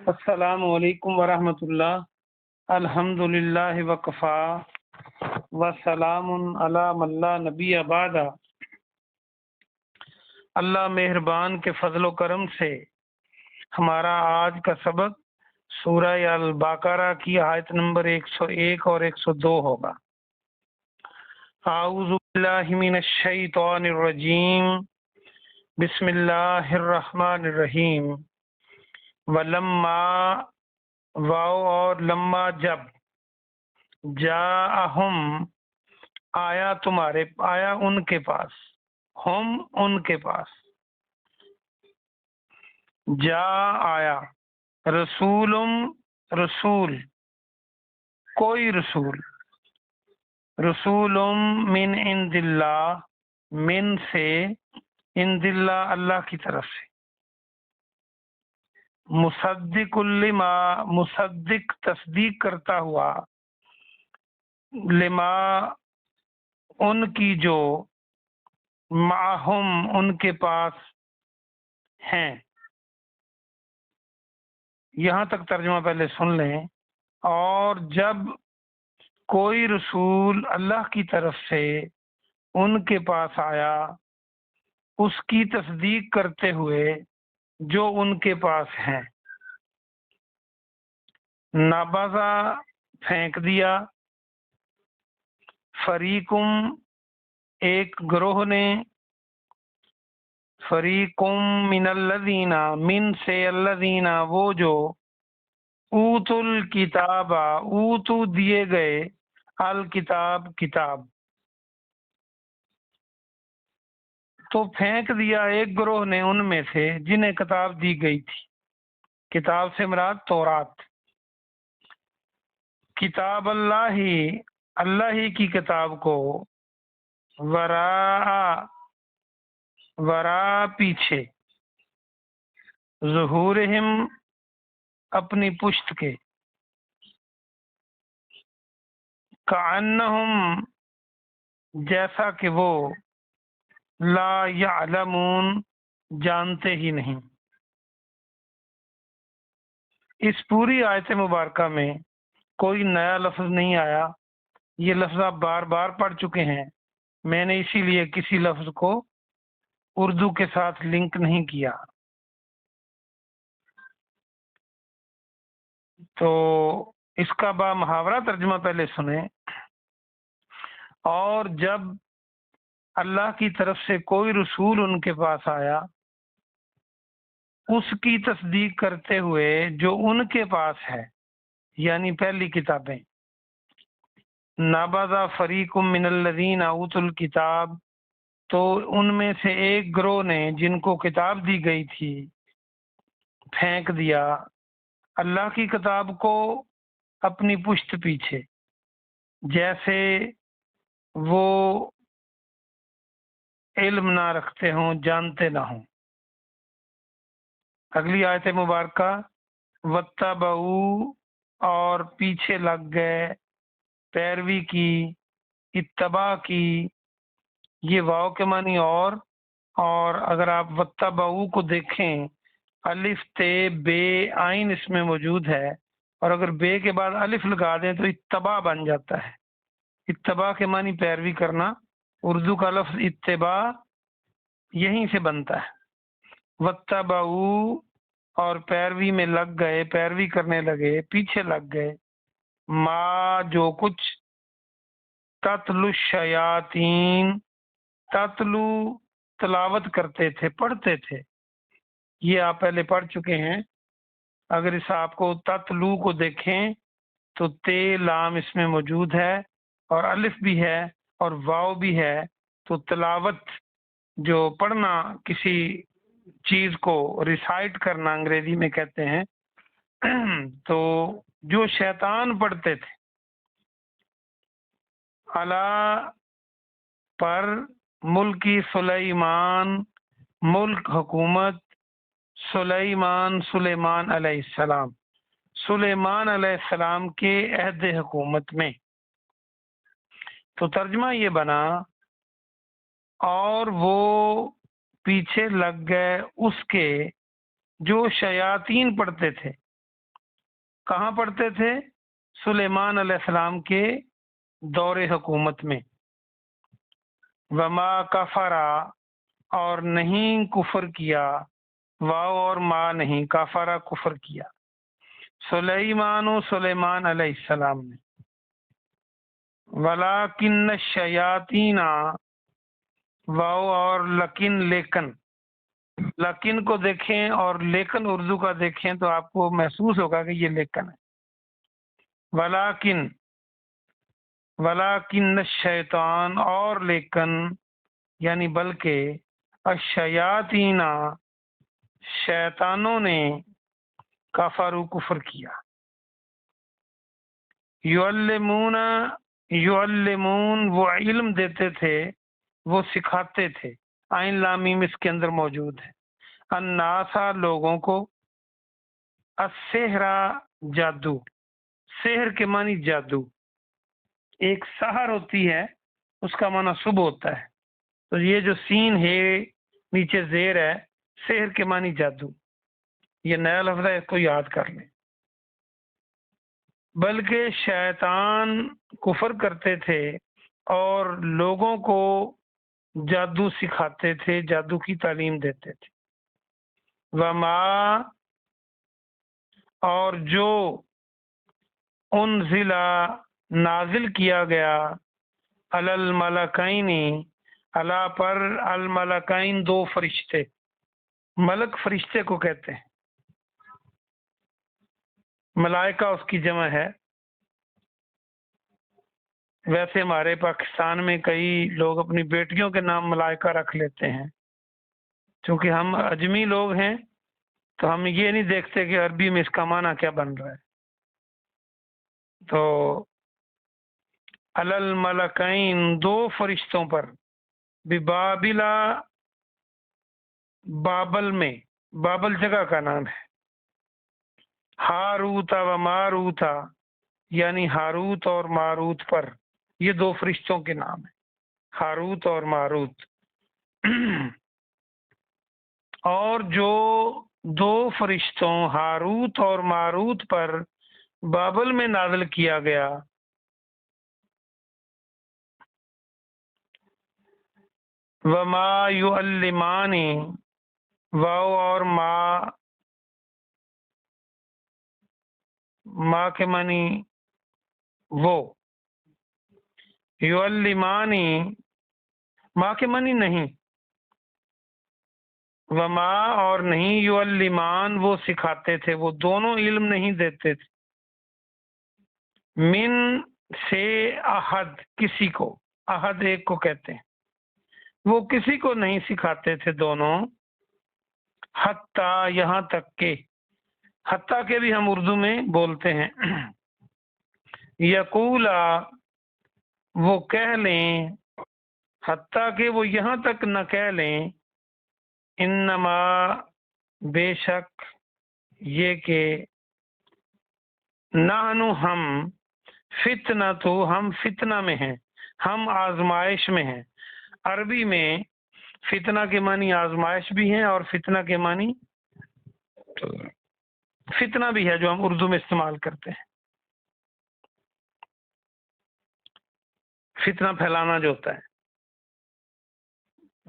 السلام علیکم ورحمۃ اللہ۔ الحمدللہ وکفا وسلام علی من لا نبی بعد۔ اللہ مہربان کے فضل و کرم سے ہمارا آج کا سبق سورہ البقرہ کی آیت نمبر 101 اور 102 ہوگا۔ اعوذ باللہ من الشیطان الرجیم، بسم اللہ الرحمن الرحیم۔ ولما، واو اور لما جب، جاءہم آیا تمہارے، آیا ان کے پاس، ہم ان کے پاس، جا آیا، رسول رسول، کوئی رسول، رسول من عند اللہ، من سے، عند اللہ اللہ کی طرف سے، مصدق لما، مصدق تصدیق کرتا ہوا، لما ان کی جو، معہم ان کے پاس ہیں۔ یہاں تک ترجمہ پہلے سن لیں۔ اور جب کوئی رسول اللہ کی طرف سے ان کے پاس آیا، اس کی تصدیق کرتے ہوئے جو ان کے پاس ہیں، نبذا پھینک دیا، فریقم ایک گروہ نے، فریقم من الذین، من سے الذین وہ جو، اوت الکتاب، اوتو دیے گئے، الکتاب کتاب، تو پھینک دیا ایک گروہ نے ان میں سے جنہیں کتاب دی گئی تھی۔ کتاب سے مراد تورات، کتاب اللہ ہی، اللہ ہی کی کتاب کو، ورا پیچھے، ظہورہم اپنی پشت کے، کأنہم جیسا کہ وہ، لا یعلمون جانتے ہی نہیں۔ اس پوری آیت مبارکہ میں کوئی نیا لفظ نہیں آیا، یہ لفظ آپ بار بار پڑھ چکے ہیں، میں نے اسی لیے کسی لفظ کو اردو کے ساتھ لنک نہیں کیا۔ تو اس کا با محاورہ ترجمہ پہلے سنیں۔ اور جب اللہ کی طرف سے کوئی رسول ان کے پاس آیا، اس کی تصدیق کرتے ہوئے جو ان کے پاس ہے، یعنی پہلی کتابیں، نبذ فریق من الذین اوتوا الکتاب، تو ان میں سے ایک گروہ نے جن کو کتاب دی گئی تھی، پھینک دیا اللہ کی کتاب کو اپنی پشت پیچھے، جیسے وہ علم نہ رکھتے ہوں، جانتے نہ ہوں۔ اگلی آیت مبارکہ، واتبعوا اور پیچھے لگ گئے، پیروی کی، اتباع کی، یہ واو کے معنی اور اگر آپ واتبعوا کو دیکھیں، الف تے بے آئین اس میں موجود ہے، اور اگر بے کے بعد الف لگا دیں تو اتباع بن جاتا ہے۔ اتباع کے معنی پیروی کرنا، اردو کا لفظ اتباع یہیں سے بنتا ہے۔ واتبعوا اور پیروی میں لگ گئے، پیروی کرنے لگے، پیچھے لگ گئے، ما جو کچھ، تتلو الشیاطین، تتلو تلاوت کرتے تھے، پڑھتے تھے، یہ آپ پہلے پڑھ چکے ہیں۔ اگر اس آپ کو تتلو کو دیکھیں تو تے لام اس میں موجود ہے، اور الف بھی ہے اور واو بھی ہے، تو تلاوت جو پڑھنا، کسی چیز کو ریسائٹ کرنا انگریزی میں کہتے ہیں، تو جو شیطان پڑھتے تھے، اللہ پر، ملکی سلیمان، ملک حکومت، سلیمان علیہ السلام، سلیمان علیہ السلام کے عہد حکومت میں۔ تو ترجمہ یہ بنا، اور وہ پیچھے لگ گئے اس کے جو شیاطین پڑھتے تھے، کہاں پڑھتے تھے؟ سلیمان علیہ السلام کے دور حکومت میں۔ وما کفرا، اور نہیں کفر کیا، واو اور ما نہیں، کفرا کفر کیا، سلیمان و سلیمان علیہ السلام نے۔ ولیکن الشیاطین، واو اور لیکن، لیکن کو دیکھیں اور لیکن اردو کا دیکھیں تو آپ کو محسوس ہوگا کہ یہ لیکن ہے۔ ولیکن الشیطان، اور لیکن یعنی بلکہ، الشیاطین، شیطانوں نے، کفروا کفر کیا۔ یعلمون وہ علم دیتے تھے، وہ سکھاتے تھے، عین لام میم اس کے اندر موجود ہے، الناسا لوگوں کو، السحر جادو، سحر کے معنی جادو، ایک سحر ہوتی ہے اس کا معنی صبح ہوتا ہے، تو یہ جو سین ہے نیچے زیر ہے، سحر کے معنی جادو، یہ نیا لفظ ہے، اس کو یاد کر لیں۔ بلکہ شیطان کفر کرتے تھے اور لوگوں کو جادو سکھاتے تھے، جادو کی تعلیم دیتے تھے۔ وما، اور جو انزل نازل کیا گیا، علی الملکین، اللہ پر، الملکین دو فرشتے، ملک فرشتے کو کہتے ہیں، ملائکہ اس کی جمع ہے۔ ویسے ہمارے پاکستان میں کئی لوگ اپنی بیٹیوں کے نام ملائکہ رکھ لیتے ہیں، چونکہ ہم اجمی لوگ ہیں تو ہم یہ نہیں دیکھتے کہ عربی میں اس کا معنی کیا بن رہا ہے۔ تو علی الملکین دو فرشتوں پر، ببابلا، بابل میں، بابل جگہ کا نام ہے، ہاروتا و ماروتا، یعنی ہاروت اور ماروت پر، یہ دو فرشتوں کے نام ہیں، ہاروت اور ماروت۔ اور جو دو فرشتوں ہاروت اور ماروت پر بابل میں نازل کیا گیا، وما یعلمانی، واو اور ما کے معنی وہ، یعلمانی ما کے معنی نہیں، وما اور نہیں، یعلمان وہ سکھاتے تھے، وہ دونوں علم نہیں دیتے تھے، من سے احد کسی کو، احد ایک کو کہتے ہیں، وہ کسی کو نہیں سکھاتے تھے دونوں، حتیٰ یہاں تک کہ، حتیٰ کہ بھی ہم اردو میں بولتے ہیں، یقولا وہ کہہ لیں، حتیٰ کہ وہ یہاں تک نہ کہہ لیں، انما بے شک یہ کہ، نحنو ہم، فتنہ تو ہم فتنہ میں ہیں، ہم آزمائش میں ہیں۔ عربی میں فتنہ کے معنی آزمائش بھی ہیں اور فتنہ کے معنی فتنہ بھی ہے جو ہم اردو میں استعمال کرتے ہیں، فتنہ پھیلانا جو ہوتا ہے۔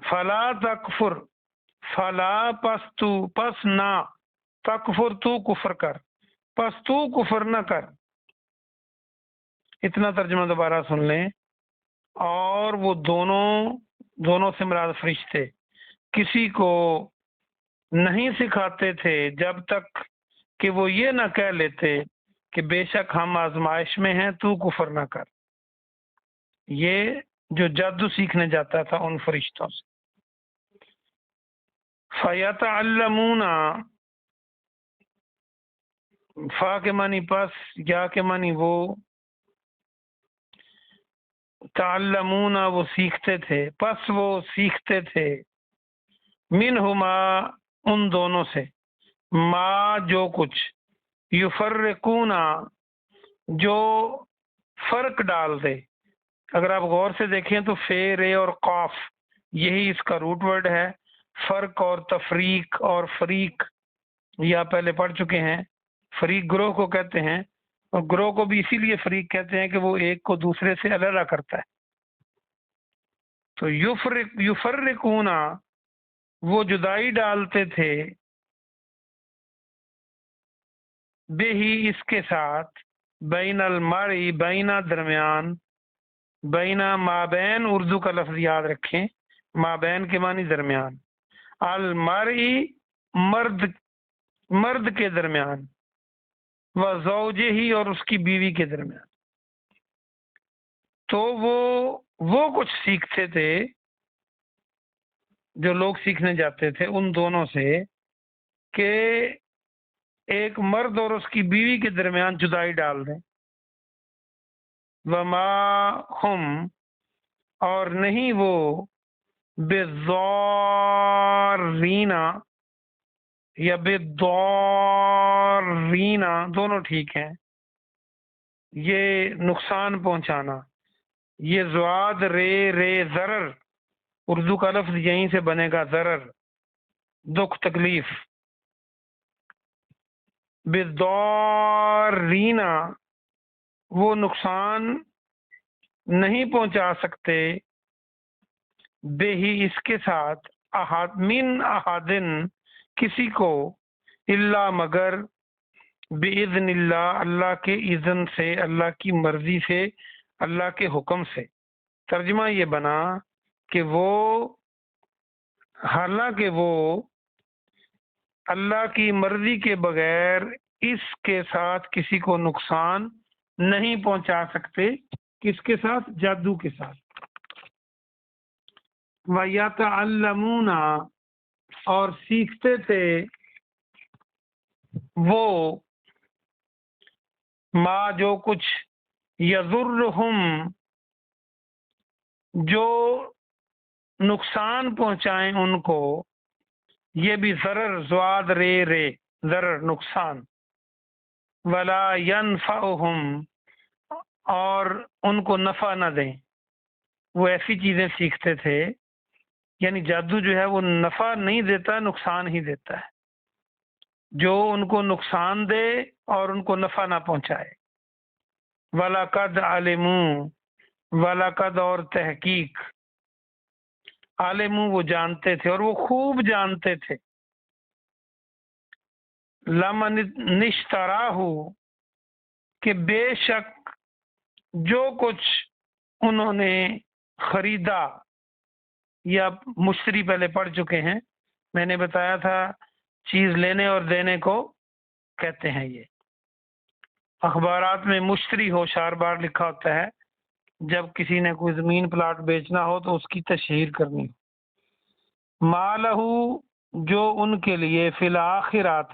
فلا تکفر، فلا پس نہ، تکفر تو کفر کر، پس تو کفر نہ کر، اتنا ترجمہ دوبارہ سن لیں۔ اور وہ دونوں سے مراد فرشتے کسی کو نہیں سکھاتے تھے جب تک کہ وہ یہ نہ کہہ لیتے کہ بے شک ہم آزمائش میں ہیں، تو کفر نہ کر۔ یہ جو جادو سیکھنے جاتا تھا ان فرشتوں سے۔ فَيَتَعَلَّمُونَ، فا کے معنی پس، یا کے معنی وہ، تعلمون وہ سیکھتے تھے، پس وہ سیکھتے تھے، منہما ان دونوں سے، ما جو کچھ، یفرقون جو فرق ڈال دے۔ اگر آپ غور سے دیکھیں تو فے، رے اور قاف یہی اس کا روٹ ورڈ ہے، فرق اور تفریق اور فریق یہ آپ پہلے پڑھ چکے ہیں، فریق گروہ کو کہتے ہیں، اور گروہ کو بھی اسی لیے فریق کہتے ہیں کہ وہ ایک کو دوسرے سے علیحدہ کرتا ہے۔ تو یفرقون وہ جدائی ڈالتے تھے، بہی اس کے ساتھ، بین المرئی بینا درمیان، بینا مابین اردو کا لفظ یاد رکھیں، مابین کے معنی درمیان، المرئی مرد کے درمیان، و زوجہی اور اس کی بیوی کے درمیان۔ تو وہ کچھ سیکھتے تھے جو لوگ سیکھنے جاتے تھے ان دونوں سے کہ ایک مرد اور اس کی بیوی کے درمیان جدائی ڈال دیں۔ وما ہم اور نہیں وہ بِالضَّارِّينَ یا بِالضَّارِّينَ دونوں ٹھیک ہیں، یہ نقصان پہنچانا، یہ زواد رے ضرر، اردو کا لفظ یہیں سے بنے گا ضرر، دکھ تکلیف۔ بِالضَّارِّينَ وہ نقصان نہیں پہنچا سکتے، بہی اس کے ساتھ، من احدن کسی کو، الا مگر، باذن اللہ اللہ کے اذن سے، اللہ کی مرضی سے، اللہ کے حکم سے۔ ترجمہ یہ بنا کہ وہ حالانکہ وہ اللہ کی مرضی کے بغیر اس کے ساتھ کسی کو نقصان نہیں پہنچا سکتے۔ کس کے ساتھ؟ جادو کے ساتھ۔ وَيَتَعَلَّمُونَ اور سیکھتے تھے وہ ما جو کچھ، یضرہم جو نقصان پہنچائیں ان کو، یہ بھی ضرر، زواد رے ضرر نقصان، ولا ینفعہم اور ان کو نفع نہ دیں۔ وہ ایسی چیزیں سیکھتے تھے، یعنی جادو جو ہے وہ نفع نہیں دیتا، نقصان ہی دیتا ہے، جو ان کو نقصان دے اور ان کو نفع نہ پہنچائے۔ وَلَقَدْ عَلِمُوا وَلَقَدْ اور تحقیق، عالمو وہ جانتے تھے اور وہ خوب جانتے تھے، لمن نشتراہ کہ بے شک جو کچھ انہوں نے خریدا، یا مشتری پہلے پڑھ چکے ہیں، میں نے بتایا تھا چیز لینے اور دینے کو کہتے ہیں۔ یہ اخبارات میں مشتری ہوشیار بار لکھا ہوتا ہے، جب کسی نے کوئی زمین پلاٹ بیچنا ہو تو اس کی تشہیر کرنی ہو۔ مالہ جو ان کے لیے فی الآخرات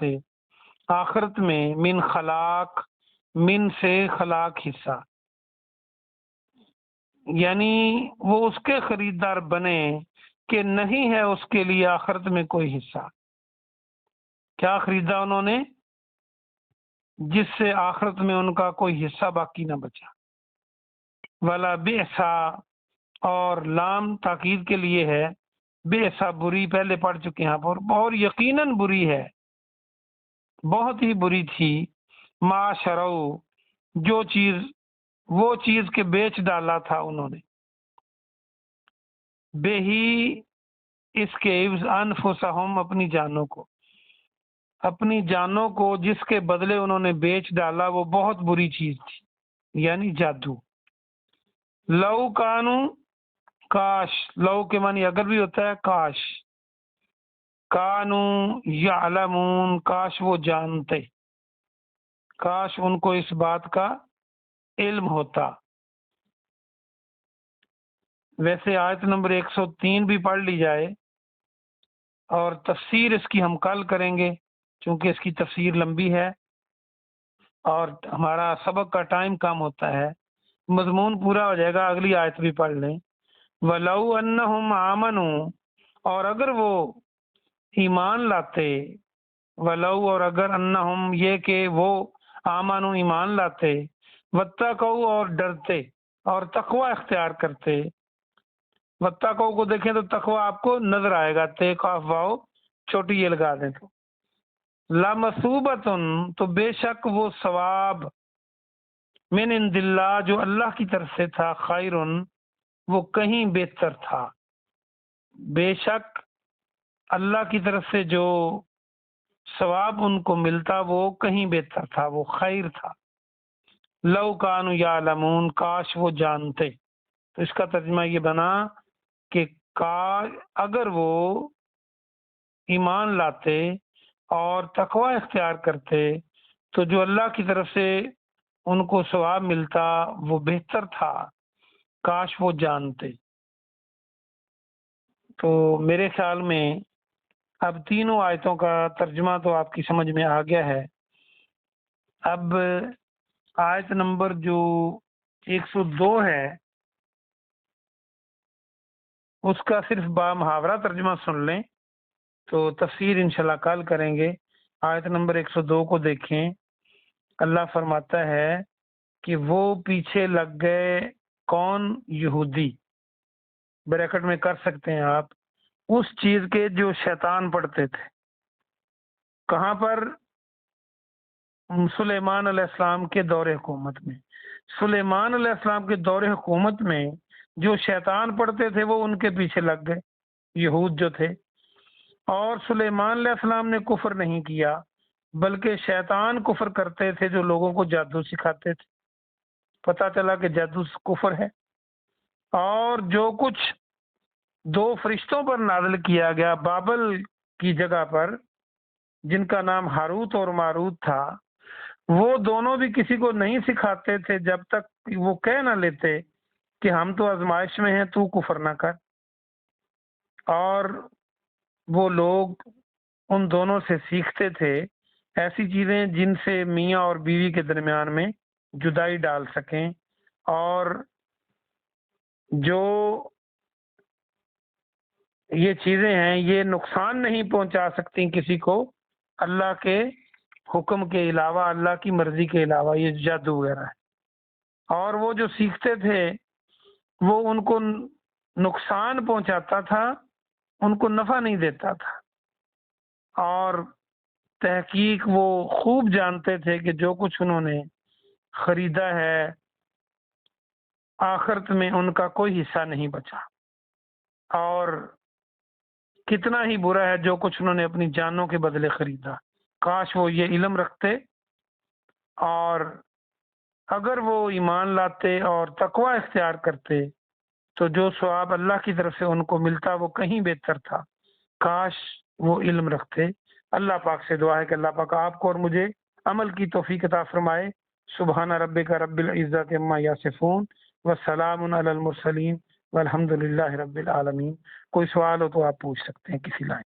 آخرت میں، من خلاق من سے خلاق حصہ، یعنی وہ اس کے خریدار بنے کہ نہیں ہے اس کے لیے آخرت میں کوئی حصہ۔ کیا خریدا انہوں نے؟ جس سے آخرت میں ان کا کوئی حصہ باقی نہ بچا۔ ولا بئسا اور لام تاکید کے لیے ہے، بئسا بری، پہلے پڑھ چکے ہیں پر، اور یقیناً بری ہے، بہت ہی بری تھی، ما شرو جو چیز، وہ چیز کے بیچ ڈالا تھا انہوں نے، بے ہی اس کے عوض، انفسہم اپنی جانوں کو، اپنی جانوں کو جس کے بدلے انہوں نے بیچ ڈالا، وہ بہت بری چیز تھی، یعنی جادو۔ لو کانو کاش، لو کے معنی اگر بھی ہوتا ہے کاش، کانو یعلمون کاش وہ جانتے، کاش ان کو اس بات کا علم ہوتا۔ ویسے آیت نمبر 103 بھی پڑھ لی جائے، اور تفسیر اس کی ہم کل کریں گے چونکہ اس کی تفسیر لمبی ہے اور ہمارا سبق کا ٹائم کم ہوتا ہے، مضمون پورا ہو جائے گا، اگلی آیت بھی پڑھ لیں۔ وَلَوْ أَنَّهُمْ آمَنُوا اور اگر وہ ایمان لاتے، ولو اور اگر، انہم یہ کہ وہ، آمنوا ایمان لاتے، واتقوا اور ڈرتے اور تقوی اختیار کرتے۔ واتقوا کو دیکھیں تو تقوی آپ کو نظر آئے گا، تے قاف واو چھوٹی یہ لگا دیں تو، لمثوبتن تو بے شک وہ ثواب من عند اللہ جو اللہ کی طرف سے تھا، خیرن وہ کہیں بہتر تھا، بے شک اللہ کی طرف سے جو ثواب ان کو ملتا وہ کہیں بہتر تھا، وہ خیر تھا۔ لو کانوا یعلمون کاش وہ جانتے، تو اس کا ترجمہ یہ بنا کہ اگر وہ ایمان لاتے اور تقوی اختیار کرتے تو جو اللہ کی طرف سے ان کو ثواب ملتا وہ بہتر تھا، کاش وہ جانتے۔ تو میرے خیال میں اب تینوں آیتوں کا ترجمہ تو آپ کی سمجھ میں آ گیا ہے۔ اب آیت نمبر جو 102 ہے اس کا صرف با محاورہ ترجمہ سن لیں، تو تفسیر انشاءاللہ کل کریں گے۔ آیت نمبر 102 کو دیکھیں، اللہ فرماتا ہے کہ وہ پیچھے لگ گئے کون؟ یہودی، بریکٹ میں کر سکتے ہیں آپ، اس چیز کے جو شیطان پڑھتے تھے۔ کہاں پر؟ سلیمان علیہ السلام کے دور حکومت میں۔ سلیمان علیہ السلام کے دور حکومت میں جو شیطان پڑھتے تھے وہ ان کے پیچھے لگ گئے، یہود جو تھے۔ اور سلیمان علیہ السلام نے کفر نہیں کیا، بلکہ شیطان کفر کرتے تھے جو لوگوں کو جادو سکھاتے تھے۔ پتہ چلا کہ جادو کفر ہے۔ اور جو کچھ 2 فرشتوں پر نازل کیا گیا بابل کی جگہ پر، جن کا نام ہاروت اور ماروت تھا، وہ دونوں بھی کسی کو نہیں سکھاتے تھے جب تک وہ کہہ نہ لیتے کہ ہم تو آزمائش میں ہیں، تو کفر نہ کر۔ اور وہ لوگ ان دونوں سے سیکھتے تھے ایسی چیزیں جن سے میاں اور بیوی کے درمیان میں جدائی ڈال سکیں، اور جو یہ چیزیں ہیں یہ نقصان نہیں پہنچا سکتی کسی کو اللہ کے حکم کے علاوہ، اللہ کی مرضی کے علاوہ، یہ جادو وغیرہ ہے۔ اور وہ جو سیکھتے تھے وہ ان کو نقصان پہنچاتا تھا، ان کو نفع نہیں دیتا تھا۔ اور تحقیق وہ خوب جانتے تھے کہ جو کچھ انہوں نے خریدا ہے آخرت میں ان کا کوئی حصہ نہیں بچا، اور کتنا ہی برا ہے جو کچھ انہوں نے اپنی جانوں کے بدلے خریدا۔ کاش وہ یہ علم رکھتے، اور اگر وہ ایمان لاتے اور تقوی اختیار کرتے تو جو ثواب اللہ کی طرف سے ان کو ملتا وہ کہیں بہتر تھا، کاش وہ علم رکھتے۔ اللہ پاک سے دعا ہے کہ اللہ پاک آپ کو اور مجھے عمل کی توفیق عطا فرمائے۔ سبحان ربک رب العزت عما یصفون وسلام علی المرسلین والحمد للہ رب العالمین۔ کوئی سوال ہو تو آپ پوچھ سکتے ہیں کسی لائن۔